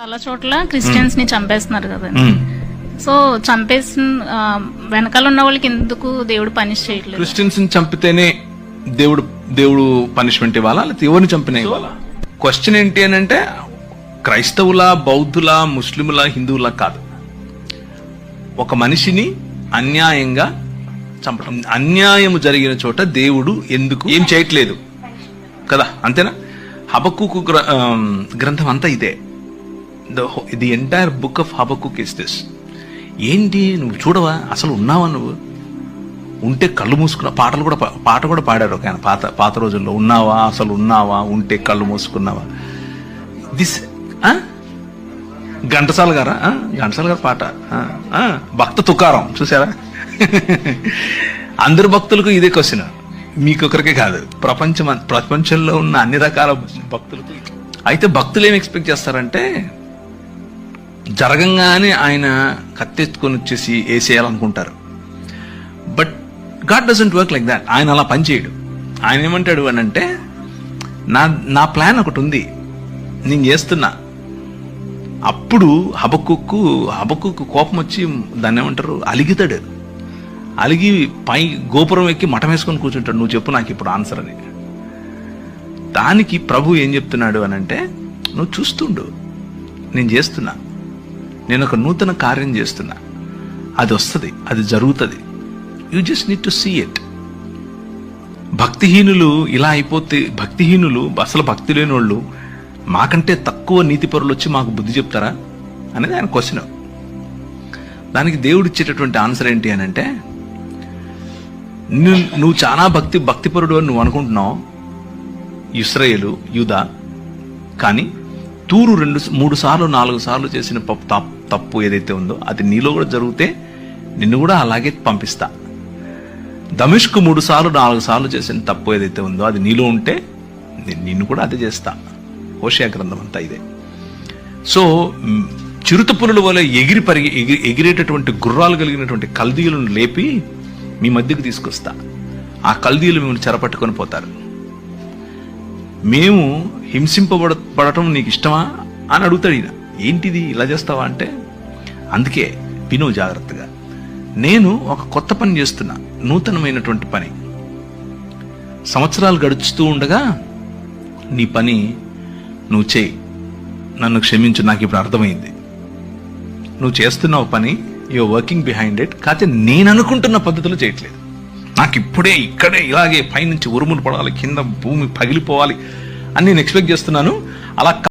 చాలా చోట్ల క్రిస్టియన్స్ ని చంపేస్తున్నారు కదండి. సో చంపేసిన వెనకాల ఉన్న వాళ్ళకి ఎందుకు దేవుడు పనిష్ చేయట్లేదు? క్రిస్టియన్స్ ని చంపితేనే దేవుడు పనిష్మెంట్ ఇవ్వాలా, లేకపోతే ఎవరిని చంపినా ఇవ్వాలా? క్వశ్చన్ ఏంటి అని అంటే క్రైస్తవుల, బౌద్ధుల, ముస్లింల, హిందువుల కాదు, ఒక మనిషిని అన్యాయంగా చంపడం. అన్యాయం జరిగిన చోట దేవుడు ఎందుకు ఏం చేయట్లేదు కదా, అంతేనా? హబక్కుకు గ్రంథం అంతా ఇదే. The entire book of Habakkuk is this. ఏంటి నువ్వు చూడవా, అసలు ఉన్నావా? నువ్వు ఉంటే కళ్ళు మూసుకున్నా. పాట కూడా పాడారు ఒక ఆయన పాత రోజుల్లో. ఉన్నావా, అసలు ఉన్నావా, ఉంటే కళ్ళు మూసుకున్నావా. దిస్ ఘంటసాల గారు పాట. భక్త తుకారం చూసారా? అందరు భక్తులకు ఇదే క్వశ్చన్, మీకొకరికే కాదు, ప్రపంచంలో ఉన్న అన్ని రకాల భక్తులకు. అయితే భక్తులు ఏం ఎక్స్పెక్ట్ చేస్తారంటే జరగంగానే ఆయన కత్తెత్తుకొని వచ్చేసి వేసేయాలనుకుంటారు. But God doesn't work like that. ఆయన అలా పనిచేయడు. ఆయన ఏమంటాడు అని అంటే, నా ప్లాన్ ఒకటి ఉంది, నేను చేస్తున్నా. అప్పుడు హబక్కుకు కోపం వచ్చి దాన్ని ఏమంటారు, అలిగితాడు. అలిగి పై గోపురం ఎక్కి మఠం వేసుకొని కూర్చుంటాడు, నువ్వు చెప్పు నాకు ఇప్పుడు ఆన్సర్ అని. దానికి ప్రభు ఏం చెప్తున్నాడు అని అంటే, నువ్వు చూస్తుండు, నేను చేస్తున్నా, నేను ఒక నూతన కార్యం చేస్తున్నా, అది వస్తుంది, అది జరుగుతుంది, you just need to see it. భక్తిహీనులు ఇలా అయిపోతే, భక్తిహీనులు అసలు భక్తి లేని వాళ్ళు మాకంటే తక్కువ నీతి పరులు వచ్చి మాకు బుద్ధి చెప్తారా అనేది ఆయన క్వశ్చన్. దానికి దేవుడు ఇచ్చేటటువంటి ఆన్సర్ ఏంటి అని అంటే, నువ్వు చాలా భక్తిపరుడు అని నువ్వు అనుకుంటున్నావు ఇశ్రాయేలు, యూదా, కానీ తూరు 2-3 సార్లు 4 సార్లు చేసిన తప్పు ఏదైతే ఉందో అది నీలో కూడా జరిగితే నిన్ను కూడా అలాగే పంపిస్తా. దమిష్కు 3 సార్లు 4 సార్లు చేసిన తప్పు ఏదైతే ఉందో అది నీలో ఉంటే నిన్ను కూడా అదే చేస్తా. హోషేయ గ్రంథం అంతా ఇదే. సో చిరుత పులుల వల్ల ఎగిరేటటువంటి గుర్రాలు కలిగినటువంటి కల్దీయులను లేపి మీ మధ్యకు తీసుకొస్తా. ఆ కల్దీయులు మిమ్మల్ని చెరపట్టుకొని పోతారు. మేము హింసింపబడటం నీకు ఇష్టమా అని అడుగుతాడు ఈయన. ఏంటిది ఇలా చేస్తావా అంటే, అందుకే విను జాగ్రత్తగా, నేను ఒక కొత్త పని చేస్తున్నా, నూతనమైనటువంటి పని. సంవత్సరాలు గడుచుతూ ఉండగా నీ పని నువ్వు చేయి, నన్ను క్షమించు, నాకు ఇప్పుడు అర్థమైంది. నువ్వు చేస్తున్నావు పని, యూఆర్ వర్కింగ్ బిహైండ్ ఇట్, కాకపోతే నేను అనుకుంటున్న పద్ధతిలో చేయట్లేదు. నాకు ఇక్కడే ఇలాగే పైనుంచి ఉరుములు పడాలి, కింద భూమి పగిలిపోవాలి అని నేను ఎక్స్పెక్ట్ చేస్తున్నాను. అలా